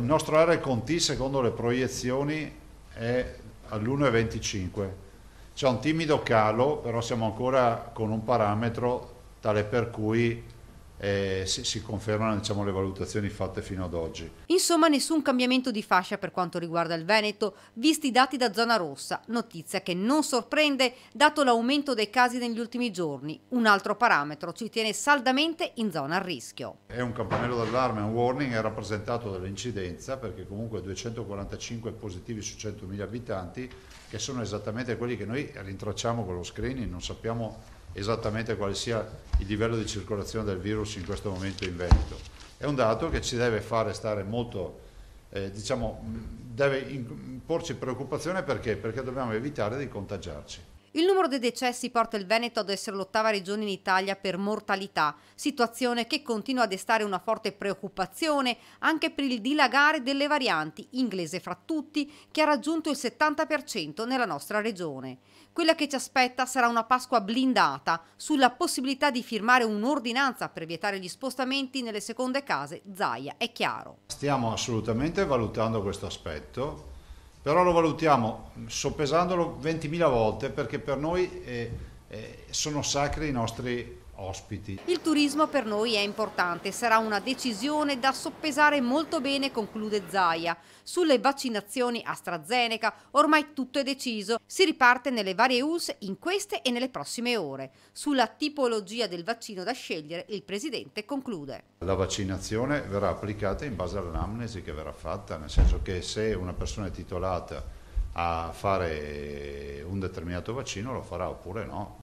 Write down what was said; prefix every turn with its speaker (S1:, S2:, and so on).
S1: Il nostro RCT, secondo le proiezioni, è all'1,25. C'è un timido calo, però siamo ancora con un parametro tale per cui si confermano, diciamo, le valutazioni fatte fino ad oggi.
S2: Insomma, nessun cambiamento di fascia per quanto riguarda il Veneto, visti i dati da zona rossa, notizia che non sorprende dato l'aumento dei casi negli ultimi giorni. Un altro parametro ci tiene saldamente in zona a rischio.
S1: È un campanello d'allarme, un warning, è rappresentato dall'incidenza, perché comunque 245 positivi su 100.000 abitanti, che sono esattamente quelli che noi rintracciamo con lo screening, non sappiamo esattamente quale sia il livello di circolazione del virus in questo momento in Veneto. È un dato che ci deve fare stare molto, deve porci preoccupazione perché dobbiamo evitare di contagiarci.
S2: Il numero dei decessi porta il Veneto ad essere l'8ª regione in Italia per mortalità, situazione che continua a destare una forte preoccupazione anche per il dilagare delle varianti, inglese fra tutti, che ha raggiunto il 70% nella nostra regione. Quella che ci aspetta sarà una Pasqua blindata sulla possibilità di firmare un'ordinanza per vietare gli spostamenti nelle seconde case. Zaia è chiaro.
S1: Stiamo assolutamente valutando questo aspetto, però lo valutiamo soppesandolo 20.000 volte, perché per noi sono sacri i nostri ospiti.
S2: Il turismo per noi è importante, sarà una decisione da soppesare molto bene, conclude Zaia. Sulle vaccinazioni AstraZeneca ormai tutto è deciso, si riparte nelle varie ULSS in queste e nelle prossime ore. Sulla tipologia del vaccino da scegliere il Presidente conclude.
S1: La vaccinazione verrà applicata in base all'anamnesi che verrà fatta, nel senso che se una persona è titolata a fare un determinato vaccino lo farà oppure no.